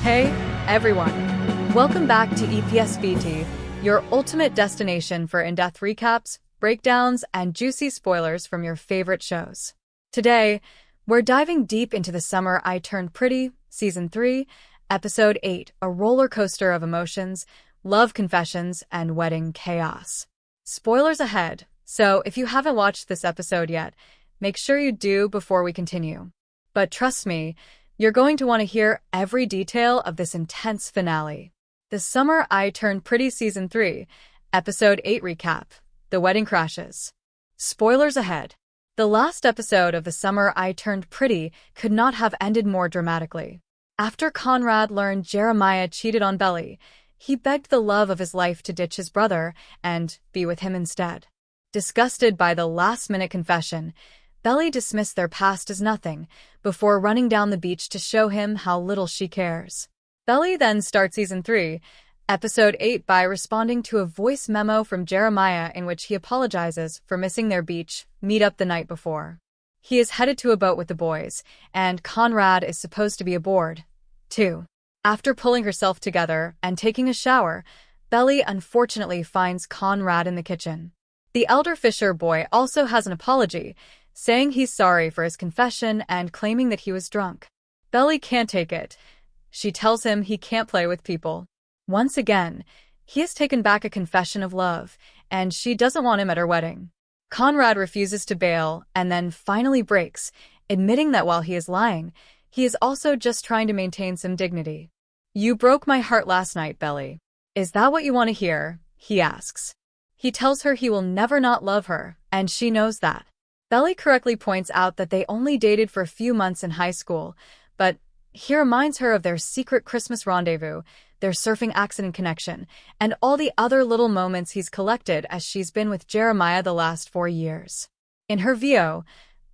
Hey, everyone. Welcome back to EPSVT, your ultimate destination for in-depth recaps, breakdowns, and juicy spoilers from your favorite shows. Today, we're diving deep into The Summer I Turned Pretty, Season 3, Episode 8, a roller coaster of emotions, love confessions, and wedding chaos. Spoilers ahead, so if you haven't watched this episode yet, make sure you do before we continue. But trust me, you're going to want to hear every detail of this intense finale. The Summer I Turned Pretty Season 3, Episode 8 Recap, The Wedding Crashes. Spoilers ahead. The last episode of The Summer I Turned Pretty could not have ended more dramatically. After Conrad learned Jeremiah cheated on Belly, he begged the love of his life to ditch his brother and be with him instead. Disgusted by the last-minute confession, Belly dismissed their past as nothing, before running down the beach to show him how little she cares. Belly then starts Season 3, Episode 8 by responding to a voice memo from Jeremiah in which he apologizes for missing their beach meet-up the night before. He is headed to a boat with the boys, and Conrad is supposed to be aboard, too. After pulling herself together and taking a shower, Belly unfortunately finds Conrad in the kitchen. The elder Fisher boy also has an apology, saying he's sorry for his confession and claiming that he was drunk. Belly can't take it. She tells him he can't play with people. Once again, he has taken back a confession of love, and she doesn't want him at her wedding. Conrad refuses to bail and then finally breaks, admitting that while he is lying, he is also just trying to maintain some dignity. "You broke my heart last night, Belly. Is that what you want to hear?" he asks. He tells her he will never not love her, and she knows that. Belly correctly points out that they only dated for a few months in high school, but he reminds her of their secret Christmas rendezvous, their surfing accident connection, and all the other little moments he's collected as she's been with Jeremiah the last 4 years. In her VO,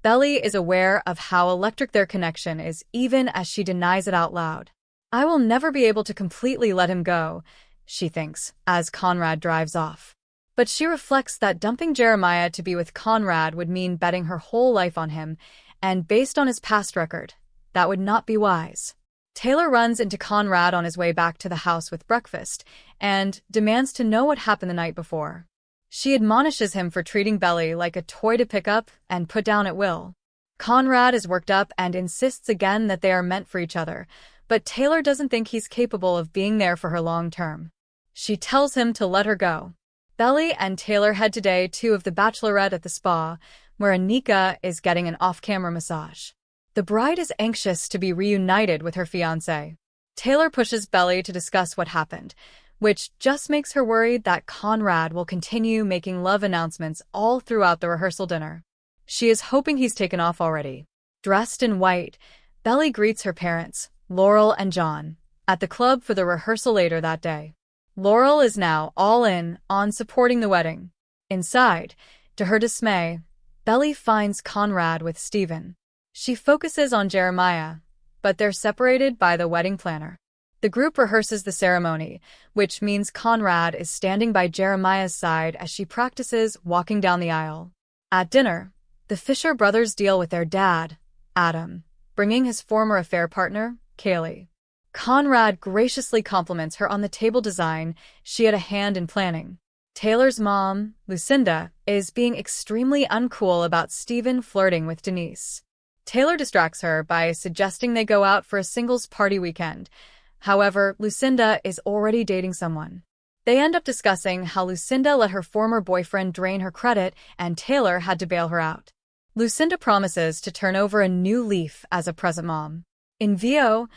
Belly is aware of how electric their connection is even as she denies it out loud. "I will never be able to completely let him go," she thinks, as Conrad drives off. But she reflects that dumping Jeremiah to be with Conrad would mean betting her whole life on him, and based on his past record, that would not be wise. Taylor runs into Conrad on his way back to the house with breakfast, and demands to know what happened the night before. She admonishes him for treating Belly like a toy to pick up and put down at will. Conrad is worked up and insists again that they are meant for each other, but Taylor doesn't think he's capable of being there for her long term. She tells him to let her go. Belly and Taylor head today to the Bachelorette at the spa, where Anika is getting an off-camera massage. The bride is anxious to be reunited with her fiancé. Taylor pushes Belly to discuss what happened, which just makes her worried that Conrad will continue making love announcements all throughout the rehearsal dinner. She is hoping he's taken off already. Dressed in white, Belly greets her parents, Laurel and John, at the club for the rehearsal later that day. Laurel is now all in on supporting the wedding. Inside, to her dismay, Belly finds Conrad with Steven. She focuses on Jeremiah, but they're separated by the wedding planner. The group rehearses the ceremony, which means Conrad is standing by Jeremiah's side as she practices walking down the aisle. At dinner, the Fisher brothers deal with their dad, Adam, bringing his former affair partner, Kaylee. Conrad graciously compliments her on the table design she had a hand in planning. Taylor's mom, Lucinda, is being extremely uncool about Steven flirting with Denise. Taylor distracts her by suggesting they go out for a singles party weekend. However, Lucinda is already dating someone. They end up discussing how Lucinda let her former boyfriend drain her credit and Taylor had to bail her out. Lucinda promises to turn over a new leaf as a present mom. In VO,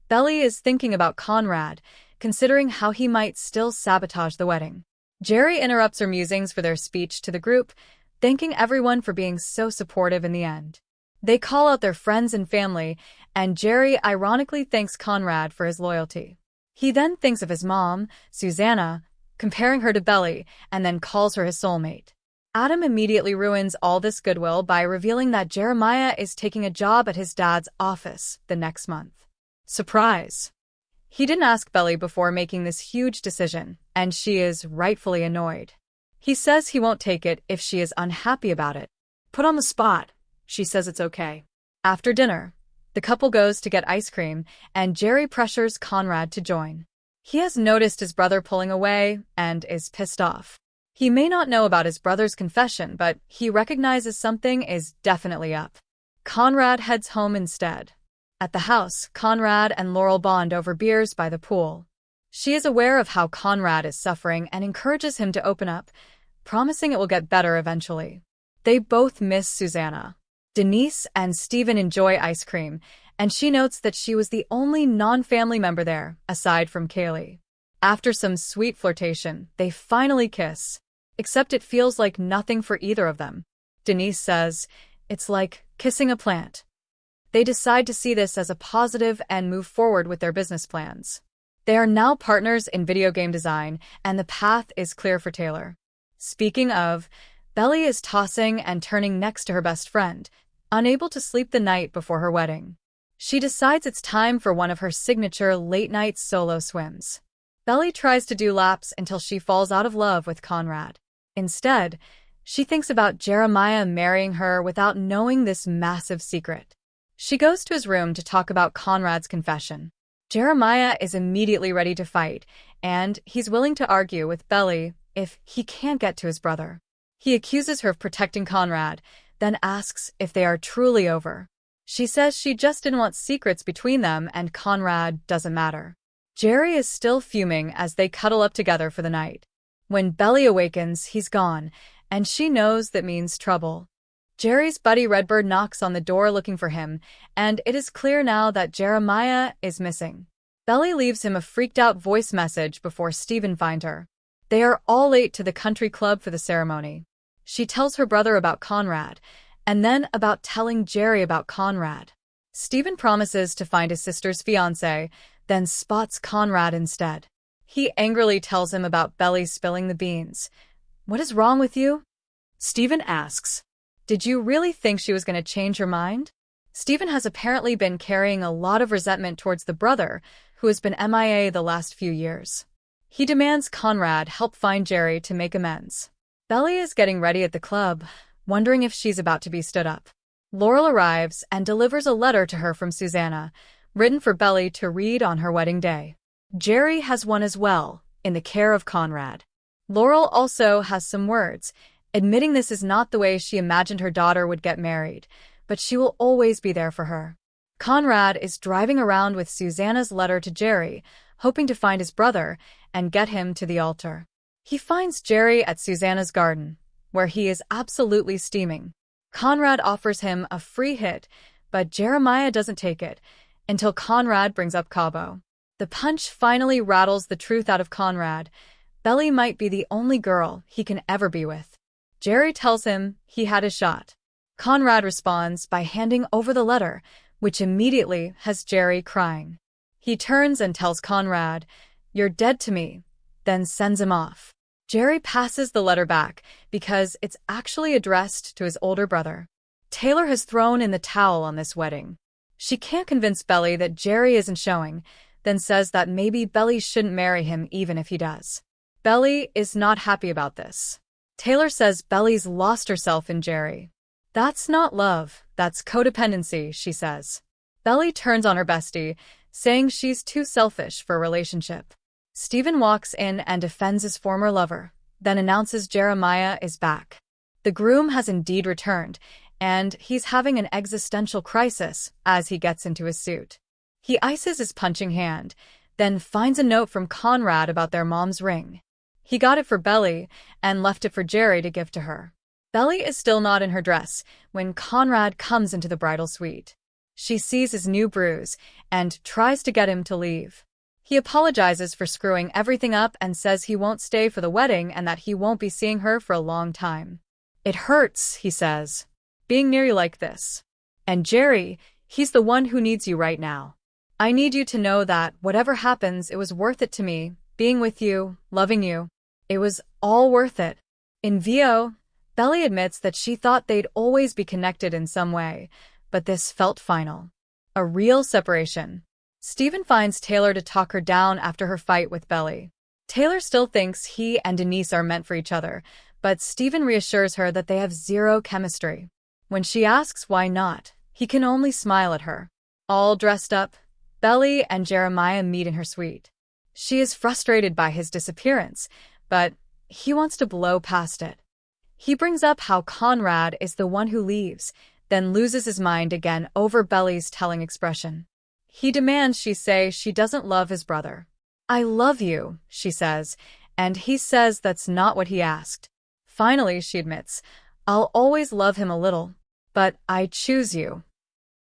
Belly is thinking about Conrad, considering how he might still sabotage the wedding. Jerry interrupts her musings for their speech to the group, thanking everyone for being so supportive in the end. They call out their friends and family, and Jerry ironically thanks Conrad for his loyalty. He then thinks of his mom, Susanna, comparing her to Belly, and then calls her his soulmate. Adam immediately ruins all this goodwill by revealing that Jeremiah is taking a job at his dad's office the next month. Surprise! He didn't ask Belly before making this huge decision, and she is rightfully annoyed. He says he won't take it if she is unhappy about it. Put on the spot, she says it's okay. After dinner, The couple goes to get ice cream, and Jerry pressures Conrad to join. He has noticed his brother pulling away and is pissed off. He may not know about his brother's confession, but he recognizes something is definitely up. Conrad heads home instead. At the house, Conrad and Laurel bond over beers by the pool. She is aware of how Conrad is suffering and encourages him to open up, promising it will get better eventually. They both miss Susanna. Denise and Steven enjoy ice cream, and she notes that she was the only non-family member there, aside from Kaylee. After some sweet flirtation, they finally kiss. Except it feels like nothing for either of them. Denise says, "It's like kissing a plant." They decide to see this as a positive and move forward with their business plans. They are now partners in video game design, and the path is clear for Taylor. Speaking of, Belly is tossing and turning next to her best friend, unable to sleep the night before her wedding. She decides it's time for one of her signature late-night solo swims. Belly tries to do laps until she falls out of love with Conrad. Instead, she thinks about Jeremiah marrying her without knowing this massive secret. She goes to his room to talk about Conrad's confession. Jeremiah is immediately ready to fight, and he's willing to argue with Belly if he can't get to his brother. He accuses her of protecting Conrad, then asks if they are truly over. She says she just didn't want secrets between them and Conrad doesn't matter. Jerry is still fuming as they cuddle up together for the night. When Belly awakens, he's gone, and she knows that means trouble. Jerry's buddy Redbird knocks on the door looking for him, and it is clear now that Jeremiah is missing. Belly leaves him a freaked-out voice message before Steven finds her. They are all late to the country club for the ceremony. She tells her brother about Conrad, and then about telling Jerry about Conrad. Steven promises to find his sister's fiancé, then spots Conrad instead. He angrily tells him about Belly spilling the beans. "What is wrong with you?" Steven asks. "Did you really think she was going to change her mind?" Steven has apparently been carrying a lot of resentment towards the brother, who has been MIA the last few years. He demands Conrad help find Jerry to make amends. Belly is getting ready at the club, wondering if she's about to be stood up. Laurel arrives and delivers a letter to her from Susanna, written for Belly to read on her wedding day. Jerry has one as well, in the care of Conrad. Laurel also has some words, admitting this is not the way she imagined her daughter would get married, but she will always be there for her. Conrad is driving around with Susanna's letter to Jerry, hoping to find his brother and get him to the altar. He finds Jerry at Susanna's garden, where he is absolutely steaming. Conrad offers him a free hit, but Jeremiah doesn't take it, until Conrad brings up Cabo. The punch finally rattles the truth out of Conrad. Belly might be the only girl he can ever be with. Jerry tells him he had his shot. Conrad responds by handing over the letter, which immediately has Jerry crying. He turns and tells Conrad, "You're dead to me," then sends him off. Jerry passes the letter back because it's actually addressed to his older brother. Taylor has thrown in the towel on this wedding. She can't convince Belly that Jerry isn't showing, then says that maybe Belly shouldn't marry him even if he does. Belly is not happy about this. Taylor says Belly's lost herself in Jerry. "That's not love, that's codependency," she says. Belly turns on her bestie, saying she's too selfish for a relationship. Steven walks in and defends his former lover, then announces Jeremiah is back. The groom has indeed returned, and he's having an existential crisis as he gets into his suit. He ices his punching hand, then finds a note from Conrad about their mom's ring. He got it for Belly and left it for Jerry to give to her. Belly is still not in her dress when Conrad comes into the bridal suite. She sees his new bruise and tries to get him to leave. He apologizes for screwing everything up and says he won't stay for the wedding and that he won't be seeing her for a long time. "It hurts," he says, "being near you like this. And Jerry, he's the one who needs you right now. I need you to know that whatever happens, it was worth it to me, being with you, loving you. It was all worth it." In VO, Belly admits that she thought they'd always be connected in some way, but this felt final. A real separation. Steven finds Taylor to talk her down after her fight with Belly. Taylor still thinks he and Denise are meant for each other, but Steven reassures her that they have zero chemistry. When she asks why not, he can only smile at her. All dressed up, Belly and Jeremiah meet in her suite. She is frustrated by his disappearance, but he wants to blow past it. He brings up how Conrad is the one who leaves, then loses his mind again over Belly's telling expression. He demands she say she doesn't love his brother. "I love you," she says, and he says that's not what he asked. Finally, she admits, "I'll always love him a little, but I choose you."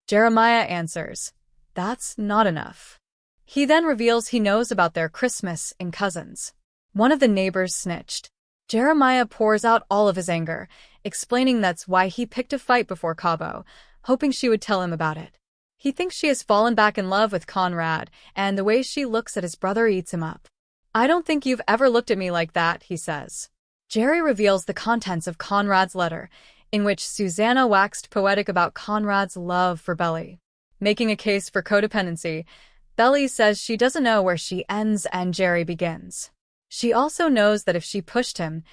Jeremiah answers, "That's not enough." He then reveals he knows about their Christmas in Cousins. One of the neighbors snitched. Jeremiah pours out all of his anger, explaining that's why he picked a fight before Cabo, hoping she would tell him about it. He thinks she has fallen back in love with Conrad, and the way she looks at his brother eats him up. "I don't think you've ever looked at me like that," he says. Jerry reveals the contents of Conrad's letter, in which Susanna waxed poetic about Conrad's love for Belly. Making a case for codependency, Belly says she doesn't know where she ends and Jerry begins. She also knows that if she pushed him,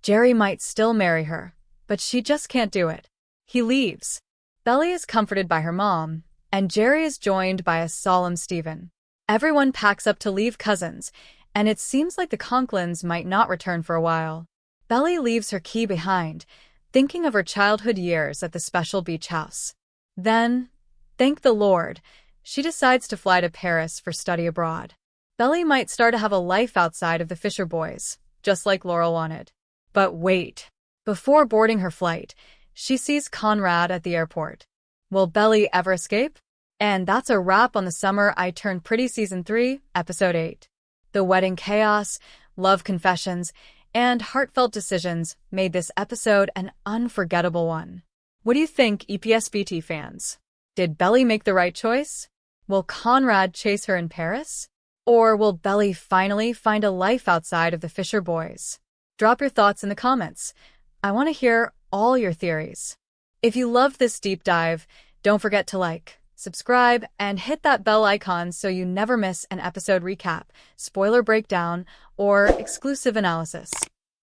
Jerry might still marry her, but she just can't do it. He leaves. Belly is comforted by her mom, and Jerry is joined by a solemn Stephen. Everyone packs up to leave Cousins, and it seems like the Conklins might not return for a while. Belly leaves her key behind, thinking of her childhood years at the special beach house. Then, thank the Lord, she decides to fly to Paris for study abroad. Belly might start to have a life outside of the Fisher boys, just like Laurel wanted. But wait. Before boarding her flight, she sees Conrad at the airport. Will Belly ever escape? And that's a wrap on The Summer I Turned Pretty Season 3, Episode 8. The wedding chaos, love confessions, and heartfelt decisions made this episode an unforgettable one. What do you think, EPSBT fans? Did Belly make the right choice? Will Conrad chase her in Paris? Or will Belly finally find a life outside of the Fisher boys? Drop your thoughts in the comments. I want to hear all your theories. If you loved this deep dive, don't forget to like, subscribe, and hit that bell icon so you never miss an episode recap, spoiler breakdown, or exclusive analysis.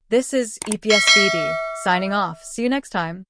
This is EPSBD, signing off. See you next time.